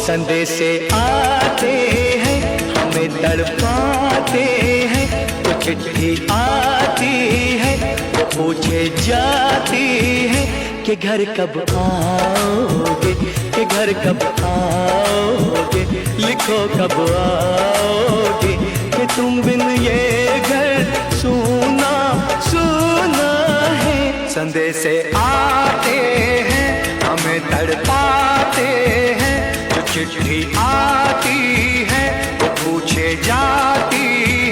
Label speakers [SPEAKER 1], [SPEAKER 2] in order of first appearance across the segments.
[SPEAKER 1] संदेशे आते हैं हमें तड़पाते हैं, तो चिट्ठी आती है वो पूछे जाती है कि घर कब आओगे, कि घर कब आओगे, लिखो कब आओगे, कि तुम बिन ये घर सूना सूना है। संदेशे आते हैं हमें तड़पाते हैं, चिट्ठी आती है वो पूछे जाती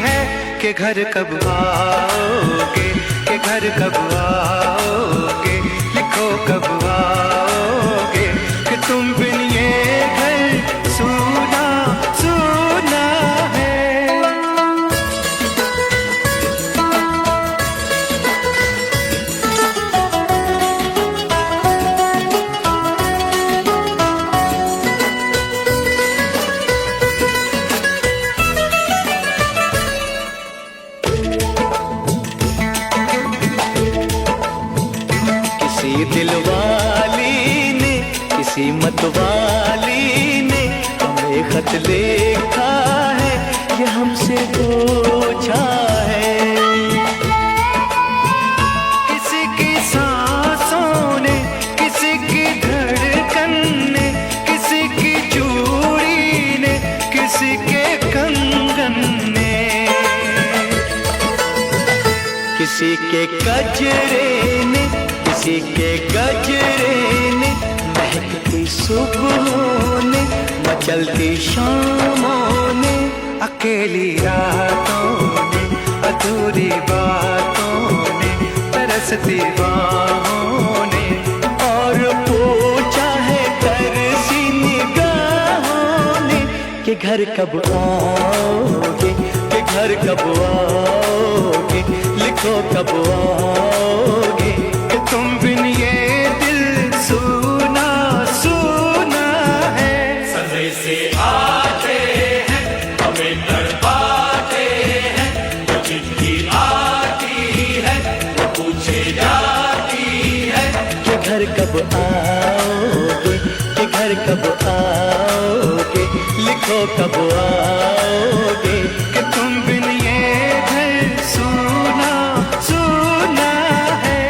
[SPEAKER 1] है कि घर कब आओगे, कि घर कब आओगे, लिखो कब आओगे, कि तुम बिन ये घर सूना सूना है। दिलवाली ने किसी मतवाली ने हमें खत लिखा है, ये हमसे पूछा है। किसी की सांसों ने, किसी की धड़कन ने, किसी की चूड़ी ने, किसी के कंगन ने, किसी के गजरे ने, किसी के गजरे ने, महकती सुबहों ने, मचलती शामों ने, अकेली रातों ने, अधूरी बातों ने, तरसती बाहों ने, और पूछा है तरसी निगाहों ने कि घर कब आओगे, कि घर कब आओगे, लिखो कब आओगे, तुम बिन ये दिल सूना सूना है।
[SPEAKER 2] संदेशे आते हैं हमें तड़पाते हैं, तो चिट्ठी आती है वो पूछे जाती है
[SPEAKER 1] कि घर कब आओगे, कि घर कब आओगे, लिखो कब आओगे, कि तुम बिन ये घर सूना सूना है।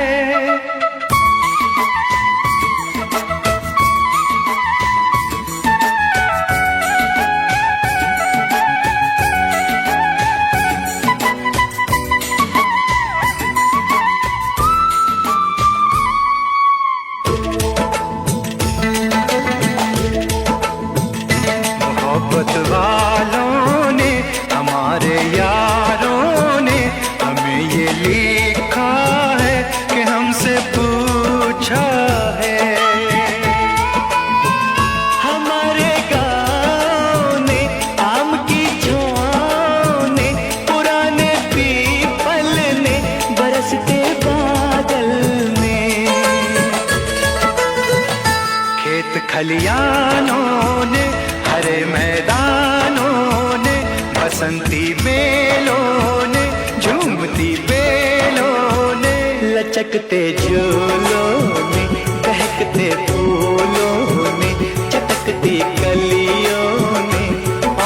[SPEAKER 1] मोहब्बत वालों ने, हमारे यारों ने हमें ये लिखा है कि हमसे पूछा है। हमारे गाँव ने, आम की छाँव ने, पुराने पीपल ने, बरसते बादल ने, खेत खलियानों ने, हरे मैदानों ने, बसंती बेलों ने, झूमती बेलों ने, लचकते झूलों ने, बहकते फूलों ने, चटकती कलियों ने,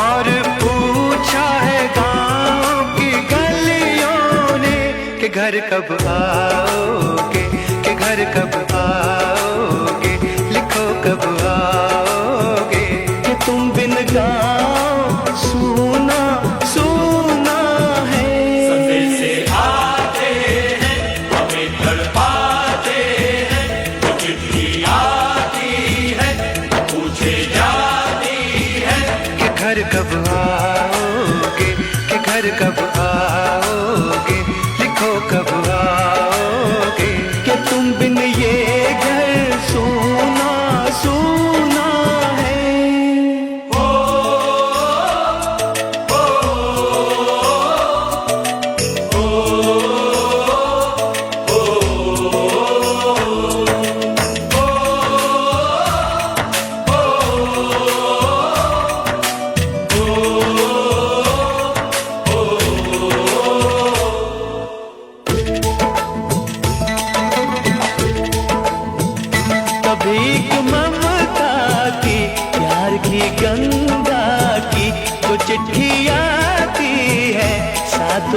[SPEAKER 1] और पूछा है गाँव की गलियों ने कि घर कब आओगे, कि घर कब आओगे, लिखो कब आओगे, कि तुम बिन गाँव सूना सूना है।
[SPEAKER 2] संदेशे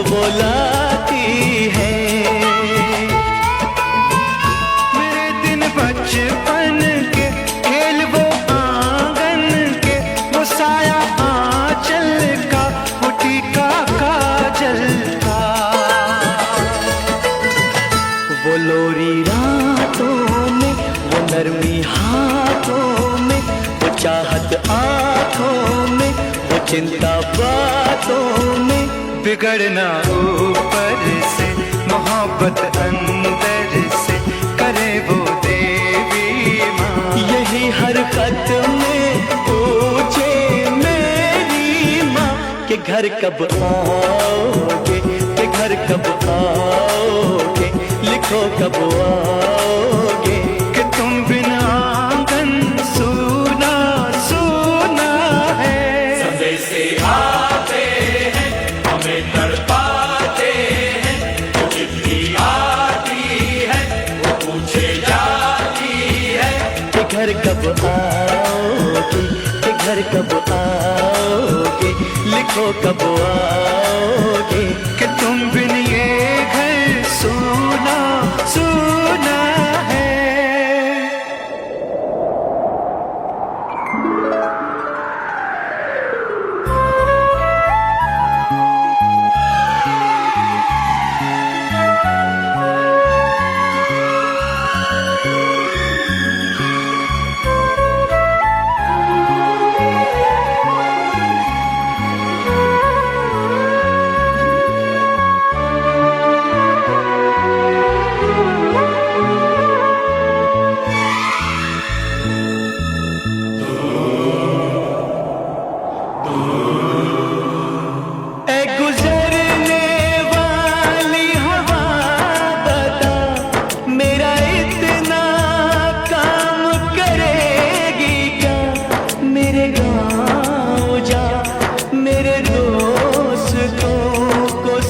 [SPEAKER 1] वो लाती है। मेरे दिन बचपन के खेल वो आंगन के, वो साया आंचल का, वो टीका काजल का, वो लोरी रातों में, वो नरमी हाथों में, वो चाहत आंखों में, वो चिंता बातों में। बिगड़ना ऊपर से, मोहब्बत अंदर से, करे वो देवी माँ। यही हरकत में पूछे मेरी माँ कि घर कब आओगे, कि घर कब आओगे, लिखो कब आओगे, कि तुम बिना आंगन सूना सूना है।
[SPEAKER 2] संदेशे आते हैं, हमें तड़पाते हैं, वो चिट्ठी आती है, वो पूछे जाती है
[SPEAKER 1] कि घर कब आओगे, कि घर कब आओगे, लिखो कब आओगे, कि तुम बिन ये घर सूना सूना है।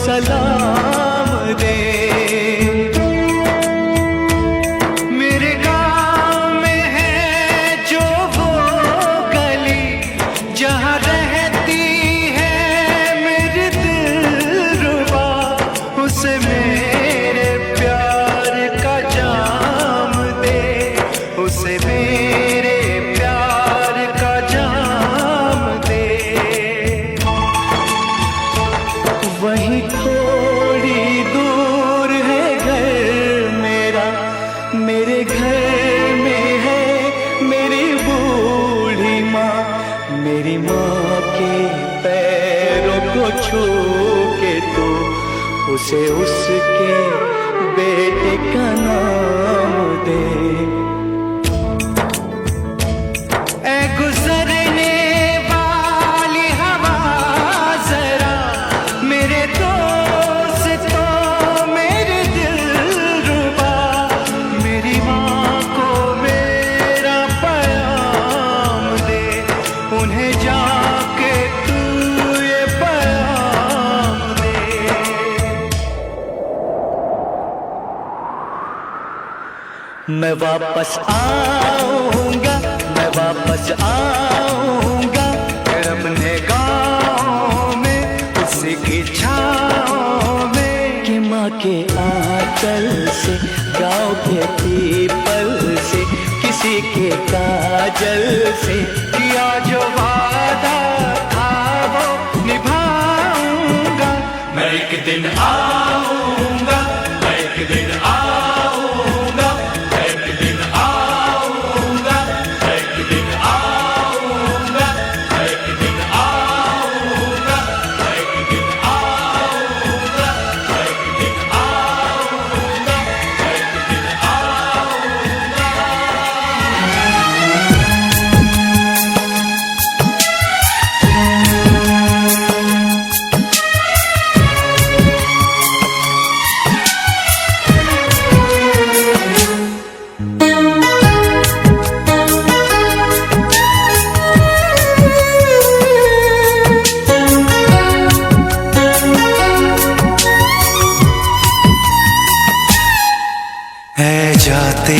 [SPEAKER 1] सलाम दे, मेरे गाँव में है जो वो गली, जहाँ रहती है मेरी दिलरुबा, उसे मेरे प्यार का जाम दे, उसे मेरे प्यार का जाम दे। वहीं थोड़ी दूर है घर मेरा, मेरे घर में है मेरी बूढ़ी माँ। मेरी माँ के पैरों को छू के तो उसे उसके बेटे का नाम दे। ऐ गुजरने वाली हवा जरा, मेरे दोस्तों मेरे दिलरुबा, मेरी माँ को मेरा पैगाम दे, उन्हें जाके तू ये पैगाम दे। मैं वापस आऊंगा, मैं वापस आऊंगा, फिर अपने गाँव में उसी की छाँव में, कि माँ के आंचल से, गाँव के पीपल से, किसी के काजल से, किया जो वादा था वो निभाऊंगा।
[SPEAKER 2] मैं एक दिन आऊंगा, मैं एक दिन आऊंगा, मैं एक दिन आऊंगा, मैं एक दिन आऊंगा, मैं एक दिन आऊंगा, मैं एक दिन आऊंगा, मैं एक दिन आऊंगा, मैं एक दिन आऊंगा।
[SPEAKER 1] है जाते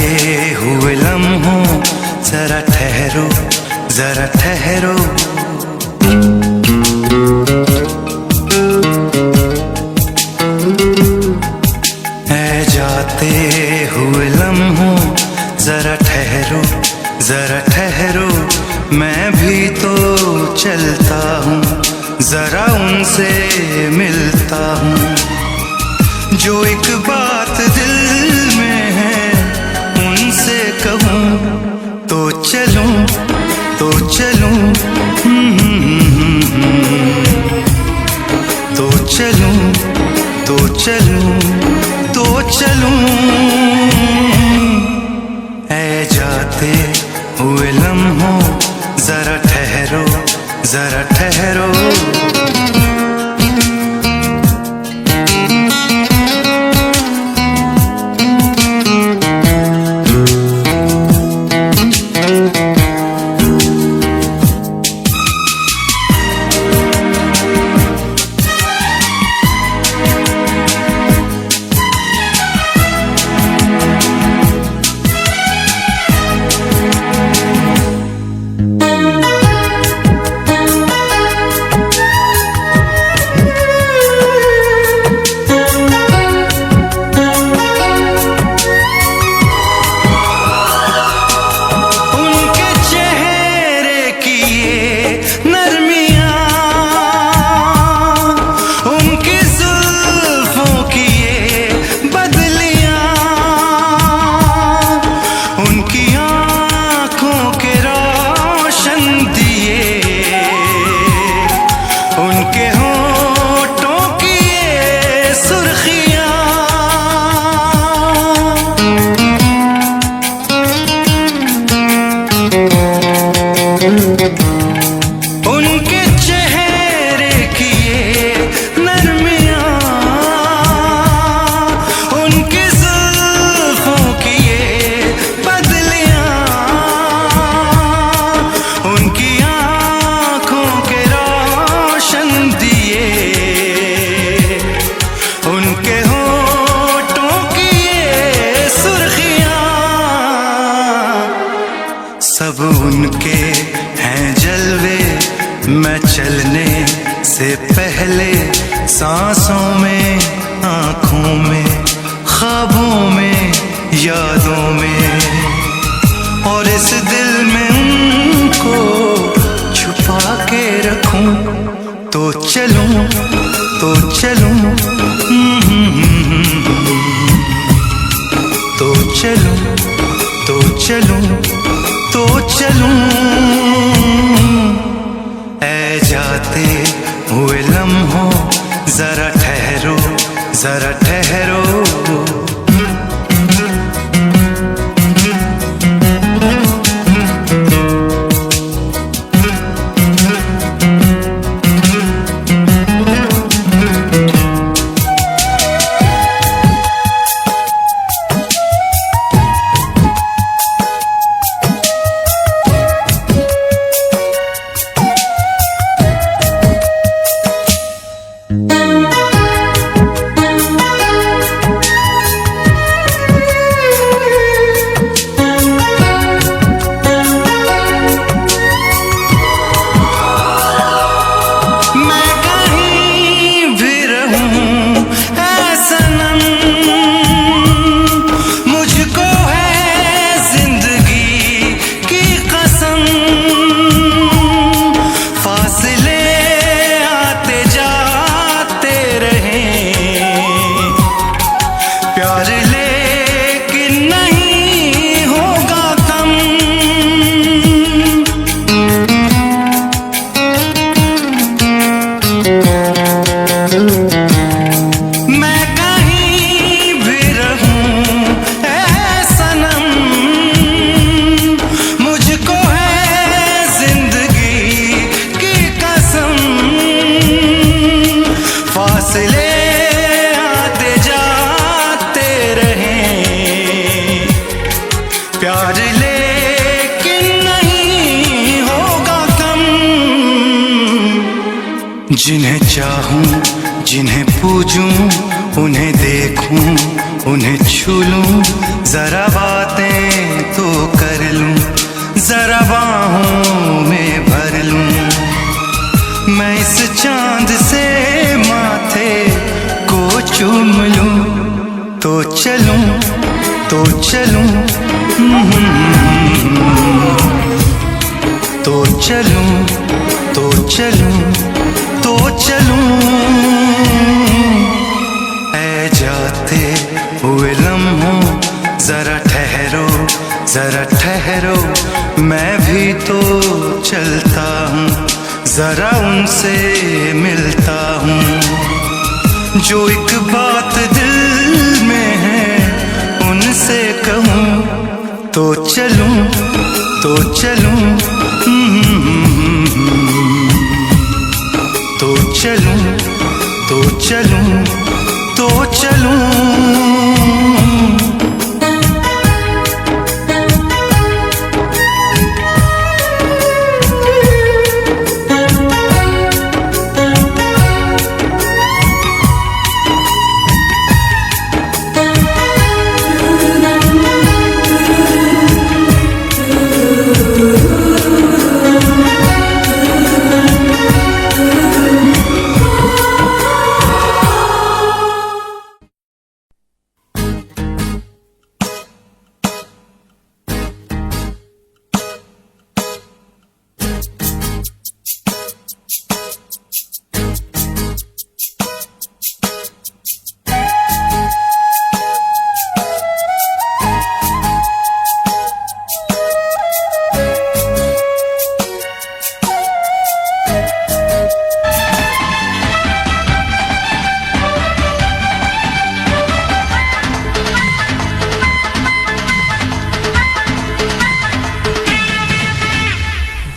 [SPEAKER 1] हुए लम्हों, जरा ठहरो, जरा ठहरो। ऐ जाते हुए लम्हों जरा ठहरो, जरा ठहरो, मैं भी तो चलता हूँ, जरा उनसे मिलता हूँ। जो एक बात दिल में है उनसे कहूँ तो चलूँ, तो चलूँ, तो चलूँ, तो चलूँ, तो चलूँ। ऐ जाते हुए लम्हों जरा ठहरो, जरा ठहरो। उनके चेहरे की ये नरमियाँ, उनकी जुल्फों की ये बदलियाँ, उनकी आँखों के रोशन दिए, उनके होठों की ये सुर्खियाँ, सब उनके हैं जलवे। मैं चलने से पहले सांसों में, आँखों में, ख्वाबों में, यादों में, और इस दिल में उनको छुपा के रखूं तो चलूं, तो चलूं, तो चलूं, तो चलूं, तो चलूं। ऐ जाते हुए लम्हों जरा ठहरो, जरा ठहरो। प्यार लेकिन नहीं होगा कम। जिन्हें चाहूं, जिन्हें पूजूं, उन्हें देखूं, उन्हें छू लूं, जरा बातें तो कर लूं, जरा बाहों में भर लूं। मैं इस चांद से माथे को चूम लूं तो चलूं तो चलूं, तो चलूं तो चलूं तो चलूं। ऐ जाते हुए लम्हों जरा ठहरो जरा ठहरो, मैं भी तो चलता हूँ, जरा उनसे मिलता हूँ। जो एक बात दिल में है उनसे कहूँ तो चलूं तो चलूं, तो चलूं तो चलूं तो चलूं।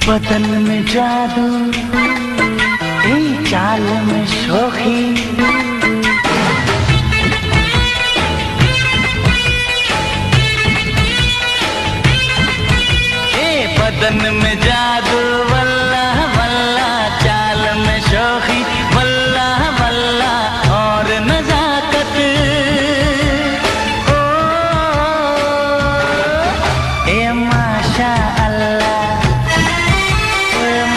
[SPEAKER 3] बदन में जादू, चाल में शोखी, बदन में जादू वल्ला वल्ला, चाल में शोखी वल्ला वल्ला, और नजाकत ओ ए माशा अल्लाह,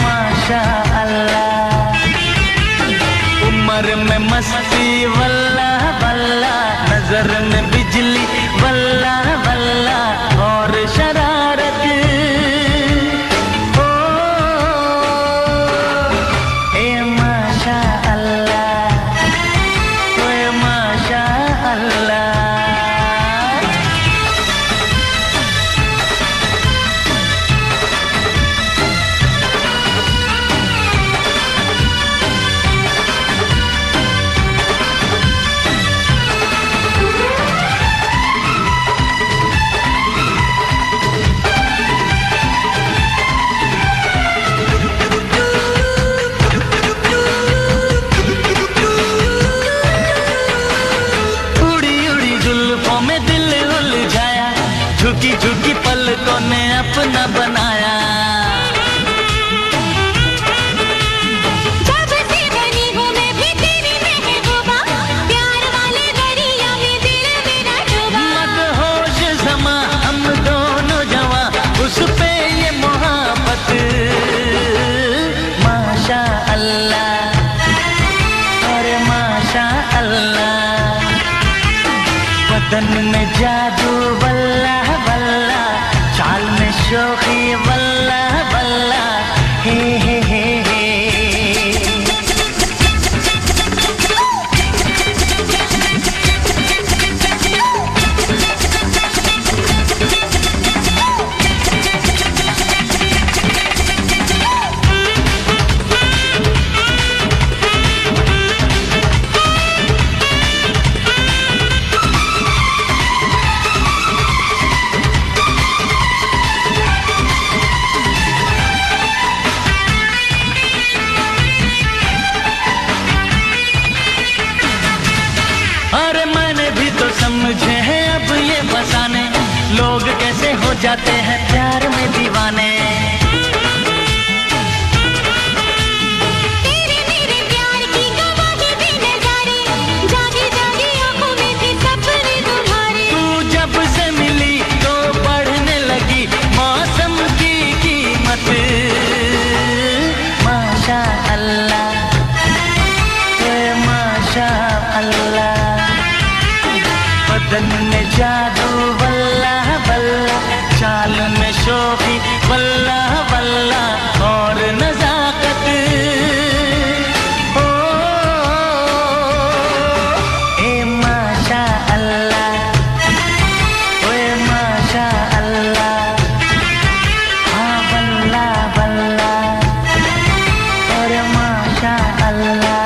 [SPEAKER 3] माशा अल्लाह। उम्र में मस्ती वल्ला वल्ला, नजर में बिजली वल्ला वल्ला, और शरारत ओ ए माशा अल्लाह, ए माशा अल्लाह। झुकी झुकी पलकों ने अपना बनाया,
[SPEAKER 4] जब से बनी हूँ मैं भी तेरी महबूबा, प्यार वाले दरिया में दिल मेरा डूबा।
[SPEAKER 3] मदहोश समा हम दोनों जवां, उस पे ये मोहब्बत माशा अल्लाह, अरे माशा अल्लाह। बदन में जादू वल्ला वल्ला, चाल में शोखी वल्ला वल्ला, हे हे हे हे। अरे मैंने भी तो समझे हैं अब ये फसाने, लोग कैसे हो जाते हैं प्यार में दीवाने।
[SPEAKER 4] तेरे मेरे प्यार की गवाही भी नजारे, जागी जागी आंखों में थी सपने तुम्हारे।
[SPEAKER 3] तू जब से मिली तो बढ़ने लगी मौसम की कीमत, माशा अल्लाह, माशा अल्लाह। चलन में जादू वल्ला वल्ला, चाल में शोखी वल्ला वल्ला, और नजाकत ओ ए माशा अल्लाह, ओए माशा अल्लाह, हाँ वल्ला वल्ला, और माशा अल्लाह।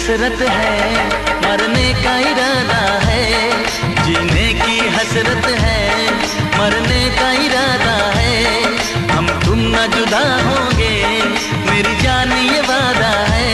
[SPEAKER 3] हसरत है, मरने का इरादा है। जीने की हसरत है, मरने का इरादा है। हम तुम न जुदा होंगे, मेरी जान ये वादा है।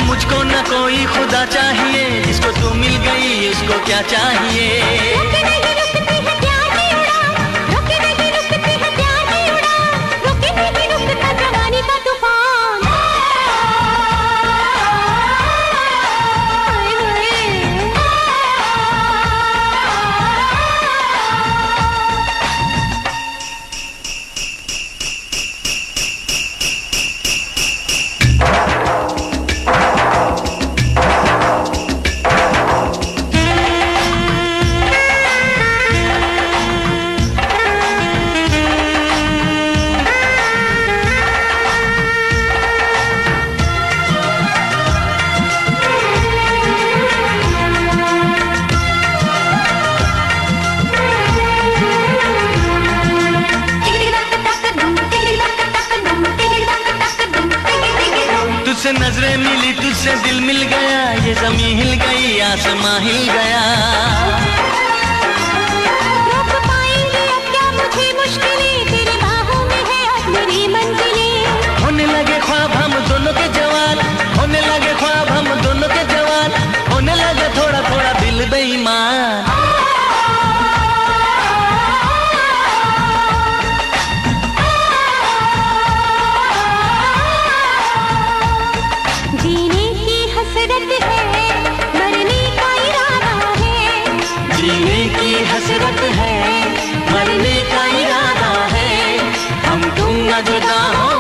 [SPEAKER 3] मुझको न कोई खुदा चाहिए, जिसको तू मिल गई उसको क्या चाहिए।
[SPEAKER 4] रोके नहीं रुकती है प्यार की उड़ान, रोके नहीं रुकती है प्यार की उड़ान, रोके नहीं रुकता जवानी का तूफान।
[SPEAKER 3] तुझसे नजरें मिली, तुझसे दिल मिल गया, ये ज़मीं हिल गई, आसमां हिल गया।
[SPEAKER 4] रोक पाएंगे अब क्या मुझे मुश्किलें, तेरी बाहों में है अब मेरी मंजिलें।
[SPEAKER 3] होने लगे ख्वाब हम दोनों के जवान, होने लगे ख्वाब हम दोनों के जवान, होने लगे थोड़ा थोड़ा दिल बेईमान।
[SPEAKER 4] जीने की हसरत है, मरने का इरादा है।
[SPEAKER 3] जीने की हसरत है, मरने का इरादा है। हम तुम न जुदा हो